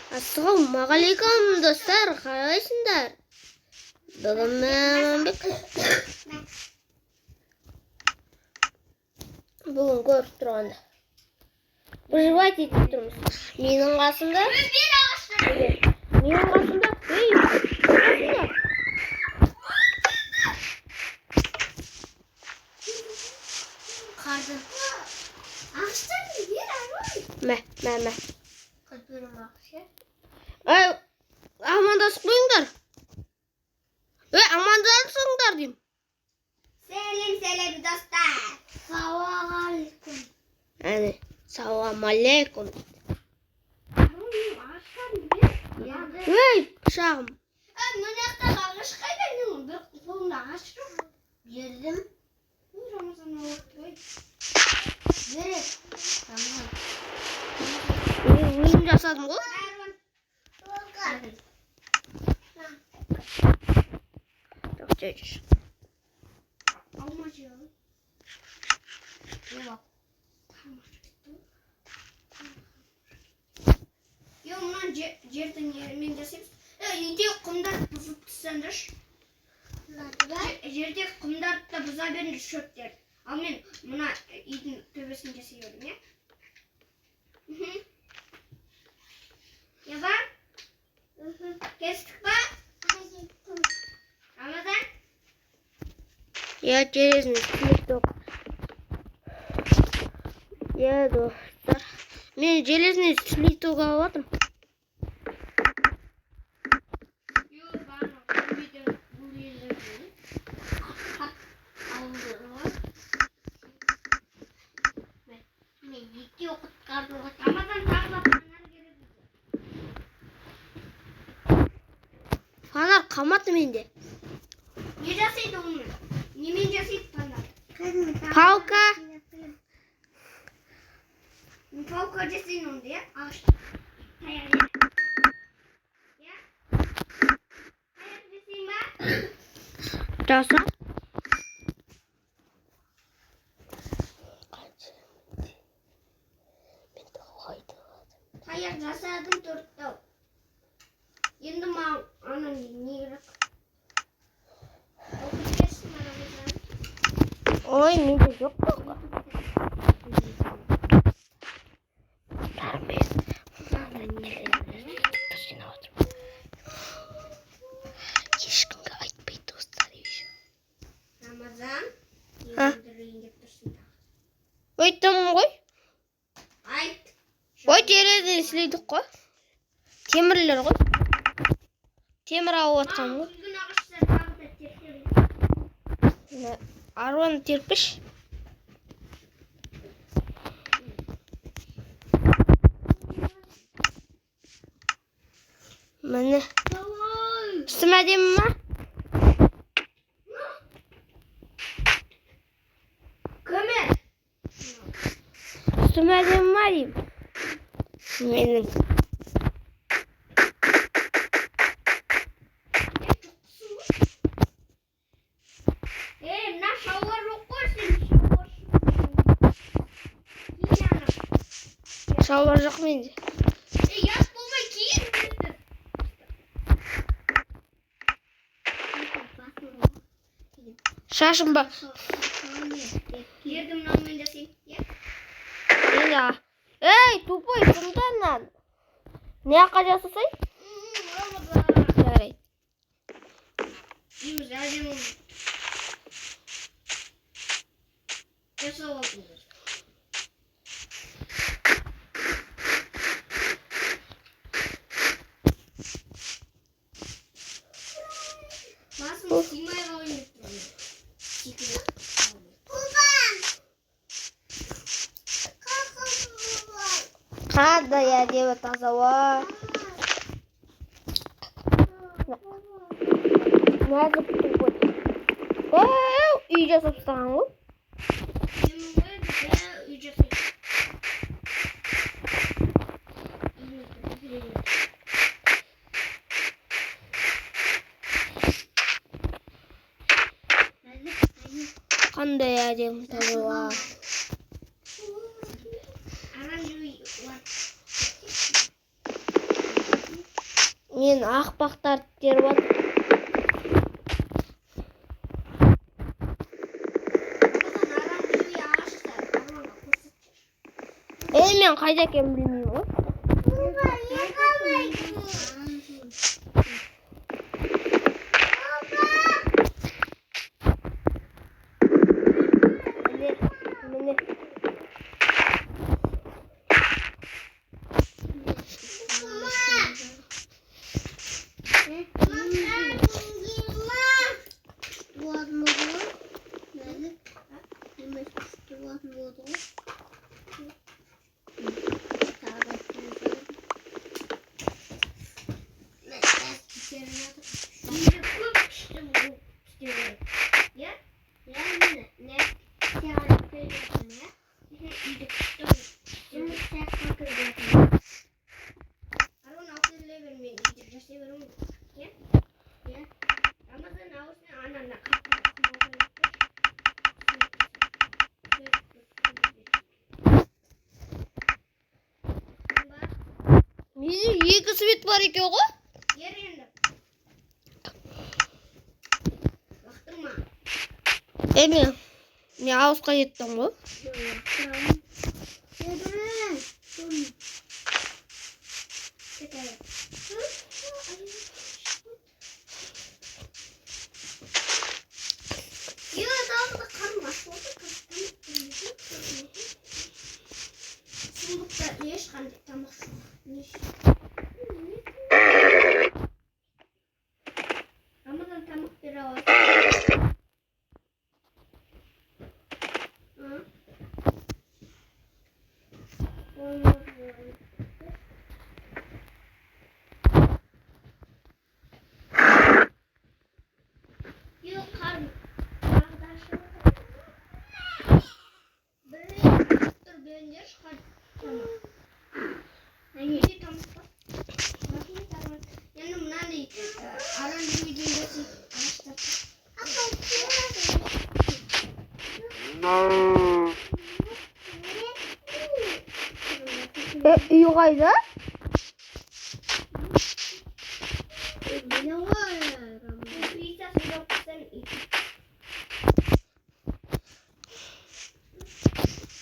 Ассалаумағалейкум достар, қалайсыңдар? Бүгін мен бүгін көріп тұрғанда выживать етіп тұрмыз. Менің қасымда Қарды ағаштарды бер арой. Мә. Қырдырым ағашы. Амандасып қойыңдар. Амандасыңдар деймін. Сәлем достар. Саламалейкум. Әне, саламалейкум. Ағаштарды бер. Шағым. Мына жақтағы ағаш қайда? Менің бір қолымда ағаш жоқ. Бердім. Рамазан ауыртпай. Бер. Тамам. Ойын жасадым ғой. Жоқ. Алма жеу. Мына жерді немен жасаймыз? Үйде құмдарды бұзып тастаңдаршы. Жерде құмдарды да бұза беріңдер шөптерді. Ал мен мына үйдің төбесін жасай бердім, е? Ева? Кестік па? Рамазан? Я через TikTok. Достар. Мен железный слиток алып жатырмын. Фонар қалмады менде. Не жасайды оны? Немен жасайды фонар? Палка. Палка жасайды онда, е? Ағаш. Таяқ, е? Таяқ жасай ма? Жаса. Таяқ жасадым төрттау. Енді маған ана не керек? Оқып берсін Рамазан. Ой, менде жоқ палка. Ешкімге айтпай достар еще. Рамазан, енді рейіндеп тұрсын тағы. Айттым ғой. Айт. Ой, терезені сілейдік қой. Темірлер ғой. Темір алып отқан ғой. Күлгін ағаштар тағы да теркелді. Аруаны терпіш. Міне. Үстім әдемі ма? Көмір. Үстім әдемі ма деймін. Менің. Мына шауар жоқ қой сен шауар. Шалбар жоқ менде. Яс болмай кейін берді. Шашым ба? Ерді мынаумен жасайын. Эй, тупой, сынданнан. Не ақа жасасай? Жарайды. Дейміз, әдемі. Жасау алдыңыз. Басым симай қалайын деп тұрмын. Қандай әдемі таза ой. Нәзік тупой. Үй жасап тастаған ғой. Үй жасайын. Қандай әдемі таза ой. Мен ақпақтарды теріп алдым. Мен қайда екенін білмеймін ғой. Міне. Менде 2 свет бар екен ғой. Ер енді. Бақтың ма? Мен ауызға жеттім ғой. Ешқандай тамақ жоқ. Рамазан тамақ бере алады. Yok karım. Arkadaşlar. Dur bence çıkar. Tamam. Neydi tamam. Bakayım tamam. Yani mınандай aran videosu Үй қайда?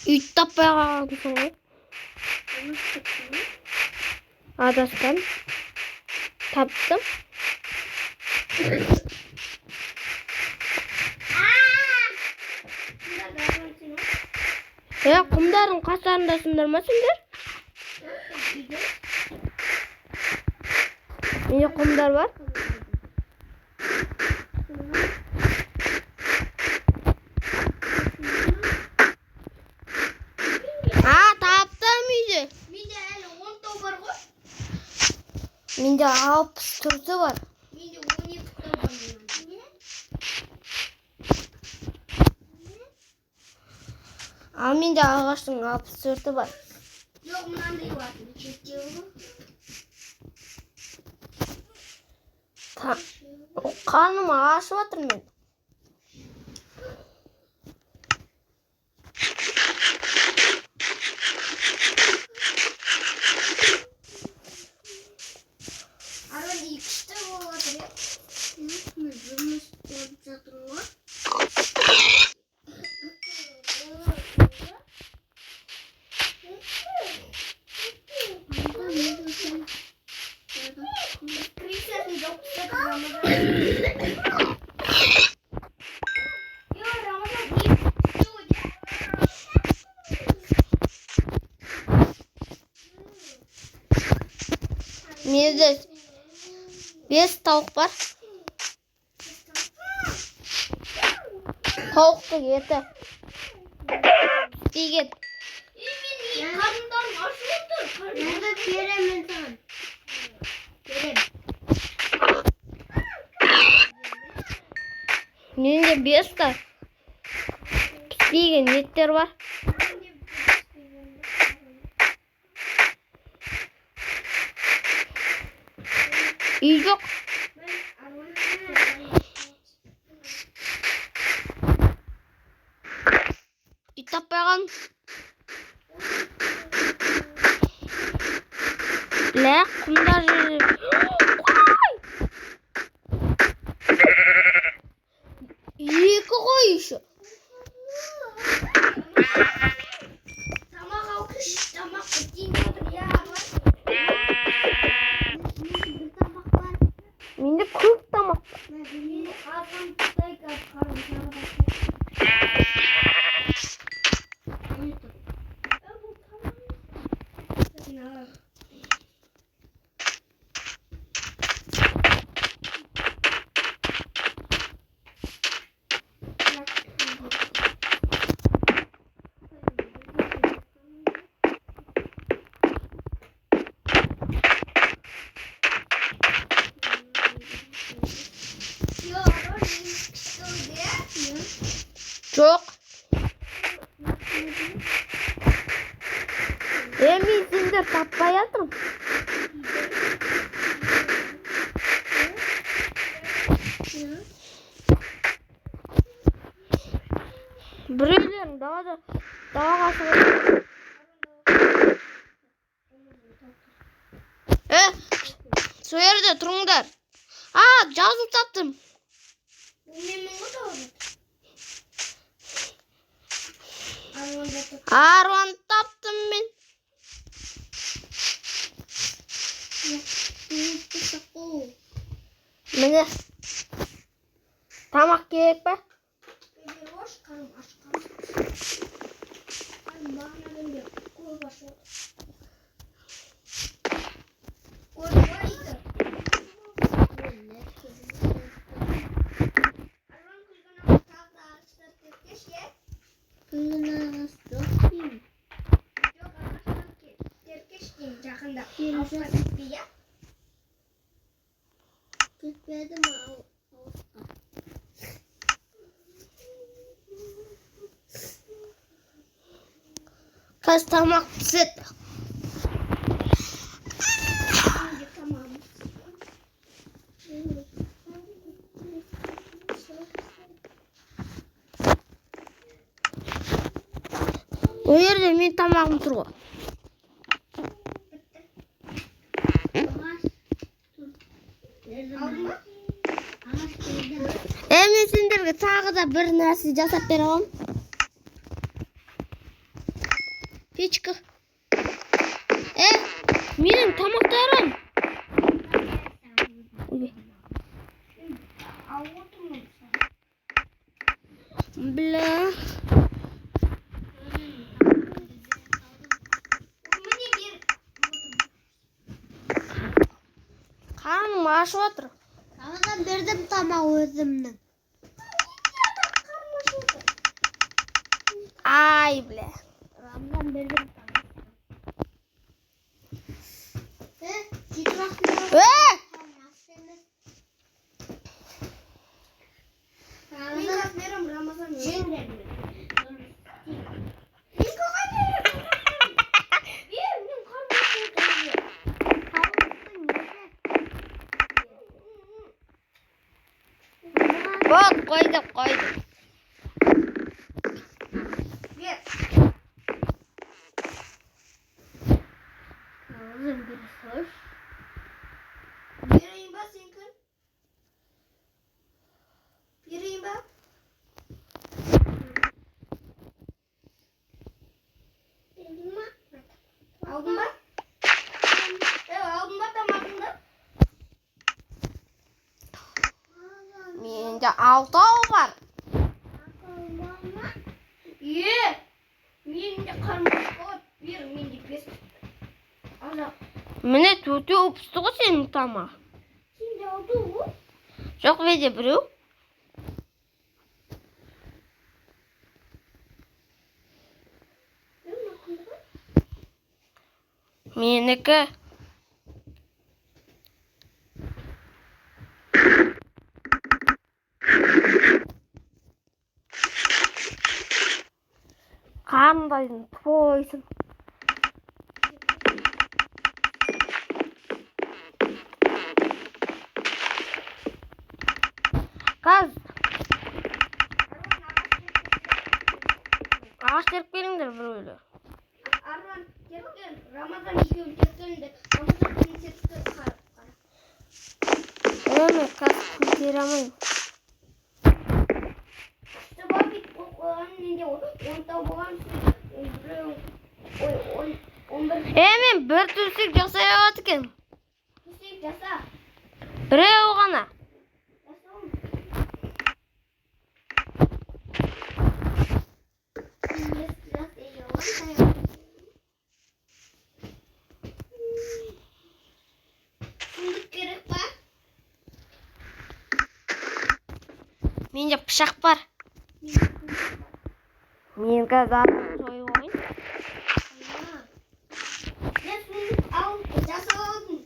Үй таппай қалғансың ғой. Адасқан. Таптым. Құмдардың қастарындасыңдар ма сендер? Менде құмдар бар. Таптым үйде. Менде әлі 10 тау бар ғой. Менде 64 бар. Менде 12 тау бар. Ал менде ағаштың 64 бар. Жоқ, мынандай бар. Қарным ашып жатыр мен. Аран екішті болып жатыр, е? Жұмыс болып жатыр ғой. Менде 5 тауық бар. Тауықтың еті. Деген. Қарындарым ашып отыр. Енді беремін саған. Берем. Менде 5 та піспеген еттер бар. Үй жоқ. Үй таппай қалдым. Құмдар Final. Çok. Eminsindir tapmayalım. Birilerin daha kasılı. Soyarda turunlar. Cazım tattım. Arvan taptım ben. Mene. Tamak gerek be. Yakında. Gitmedim Kaç tamak set. Tamam. O yerde men tamağım turgu. Aldın mı? Eminsindirge tagı da bir narsa jasap berem. Pechka. Menin tamaklarım. Bla. Karnım aşıp otur. Ama verdim tamam özümden. Ay bile. Ramdan verdim tamam. Citrak mı? Ramazan. Bak koydum. Ağzım bir hoş. Bireyim bak senin. Bireyim bak. Aldın bak. Evet aldın bak damadında. Mende 6 var. Ye. Mende karnım aç. Bir mende pes. Allah. Mene tutu upstu senin tamak. Şimdi oldu bu. Çok vece bro. Meneke. Karnındayım. Toysun. Kaz. Ağaç terk verindir böyle. Arman gerçekten Ramazan yiyor gerçekten Ramazan kimsesi kar. Evet kaz kutiramayım. İşte bak bir annende o. Onda olan onda Hemen bir tülsük jasayatken. bir jasa. Birey oğana. Менде пышақ бар. Менікі затын сойып алайын. Мен сундук алып жасап алдым.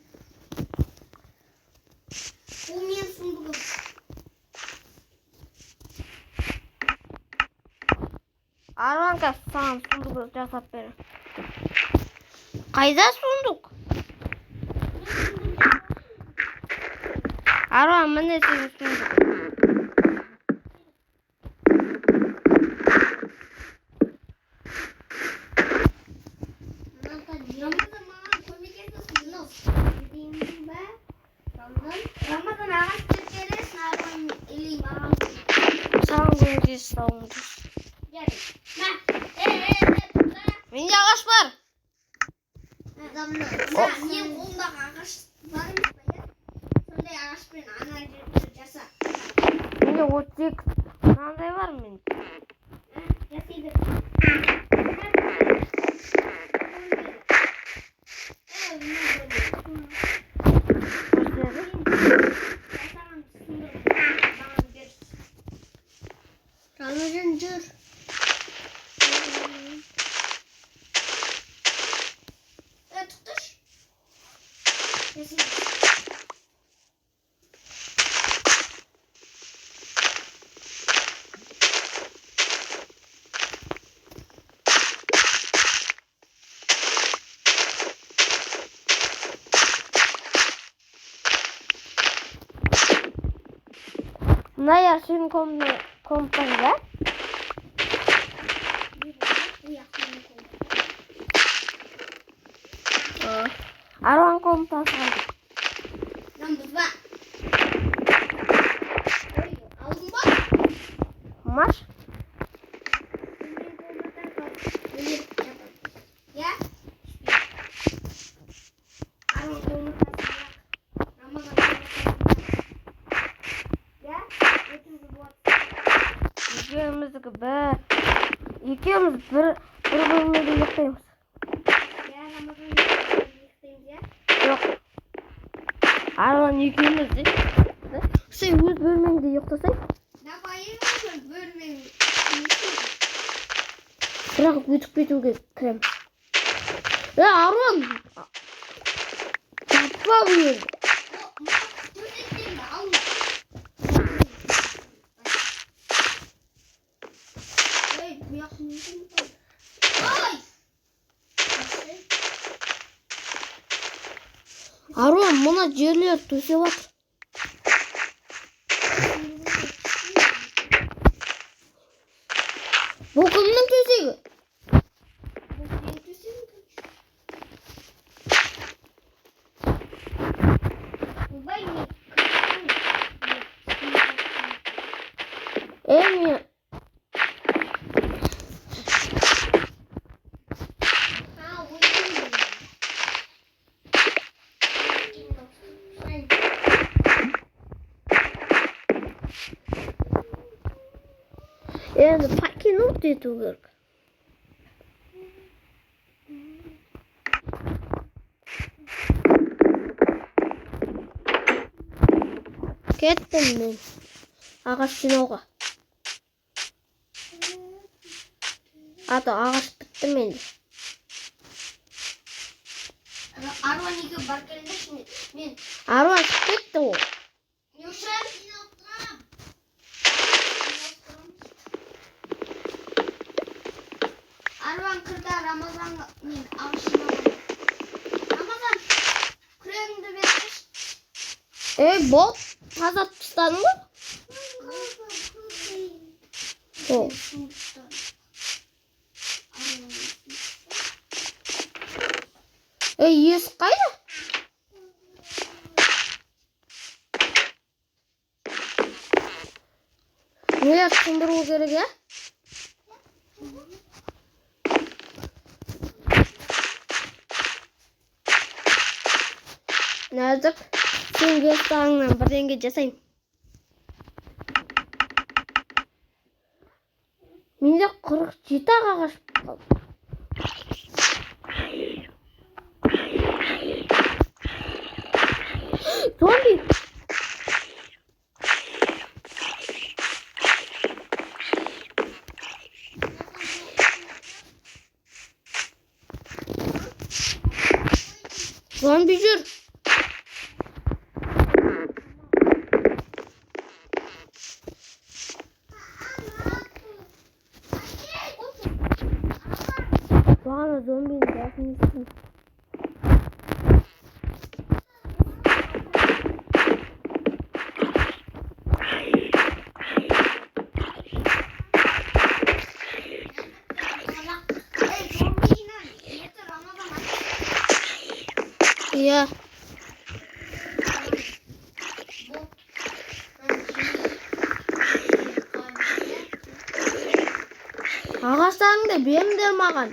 Бұл мен сундугым. Арманка саған сундук жасап берем. Қайда сундук? Арман, міне сенің сундук. Рамазан маған көмектесесің. Рамазан ағаш бересің, Арман или маған. Саған көмектесіп менде ағаш бар. Мен қолымдағы ағаш бар емес па, иә? Сондай ағашпен ана жерді жаса. Менде 38 мынандай бар мен. Жасайды. Ramazan dur. Tutuş. Мына яшын компаньда. Арман компасы алды. Рамазан. Aldın bak. Маш? Ya. Armağan kolunu kasıyor. Ramazan ya. Götürdü bu at. Екеуміз бір бөлмеде ұйықтаймыз. Ya Ramazan yıktayız ya. Жоқ. Арман екеуміз де. Сен өз бөлмеңде ұйықтасаң. Ne bayılıyorsun bölmeyin. Бірақ өтіп кетуге кіреміз. Арман! Таппа бұл жерді. Арман, мына жерлер төсеп жатыр. Бұл кімнің төсегі? Мен енді покинуть ету керек. Кеттім мен ағаш жинауға. Ағаш бітті менде. Arvan iki barkelinde şimdi. Ben. Арман кетті ол. Yuşar. Arvan kırda Ramazan men ağışına. Ramazan küreğini vermiş. Бол, таза тастадың ба? Сол. Есік қайда? Нелер сындыру керек, я? Нәзік, сен гестағыңнан бірдеңе жасайын. Менде 47 ағаш қалды. Зомби! Зомби жүр. Баана зомбиний байсныг хэлсэн. Яа. Агасаан데 бэмдэр маган.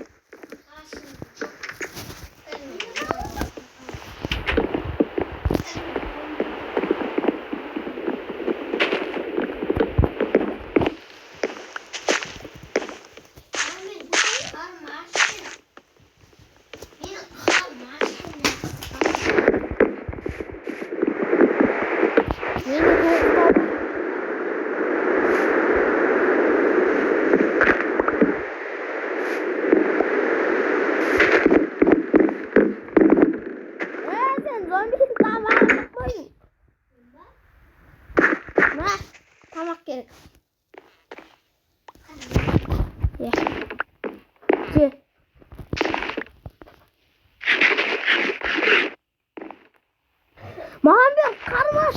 Tamam gerek. Ya. Gel. Muhammed karmaş.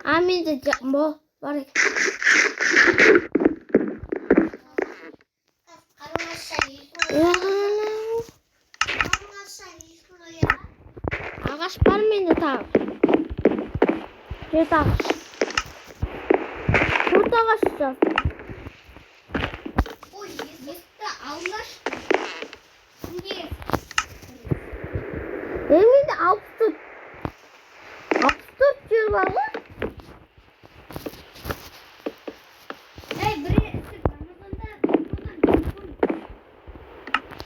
Amin de bu var. Ağaç var mıydı tam? Yeter. Burada kaçacağız. Oy, yıktı Allah. Niye? Emin de altı. Altı diyorlar mı? Hey, buraya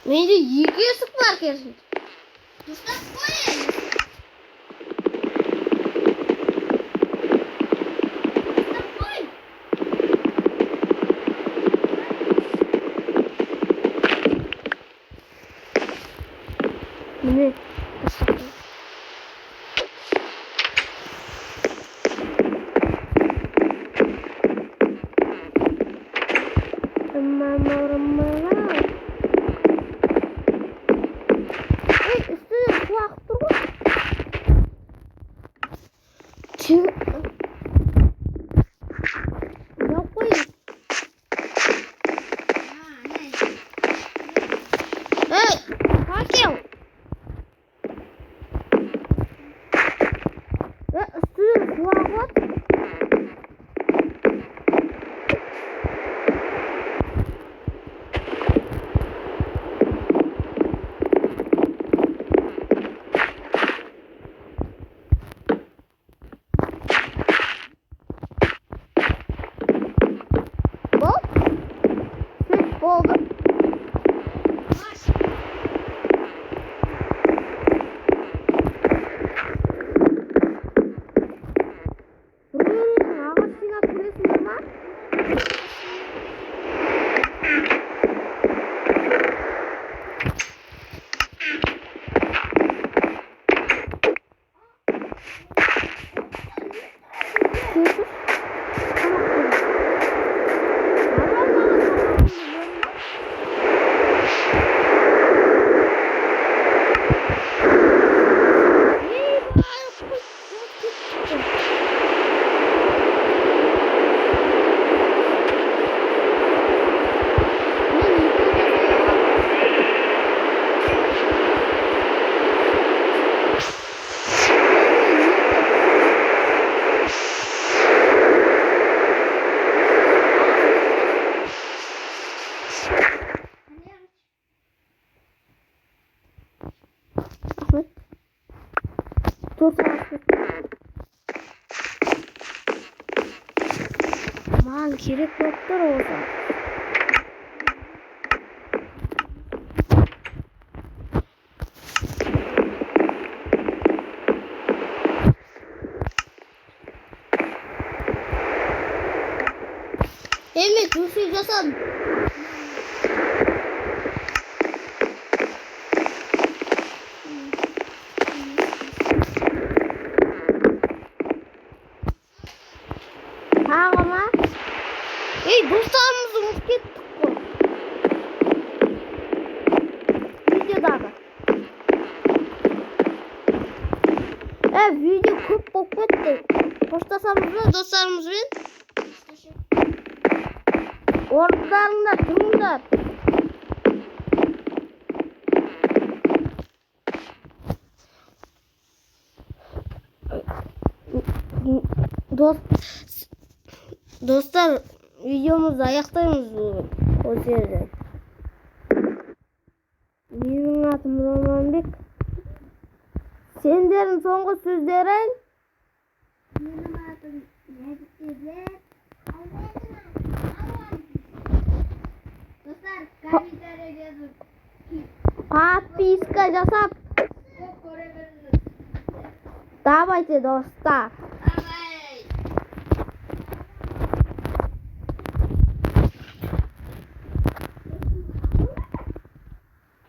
Bence yiğiye sıkmak kesin. Mustafa koy. Ne? Aman kirip yoktur orada. Evet, düşeceğiz. видео көп болып кетті. Қоштасамыз ба достарымызбен? Орындарыңда тұрыңдар. Достар, видеомызды аяқтаймыз бүгін. Осы жерден. Менің атым Романбек. Сендердің соңғы сөздерің? Менің атым Нәзіктер. Достар, комментарий жазып, Подписка жасап. көп көре беріңіз. Давайте, достар.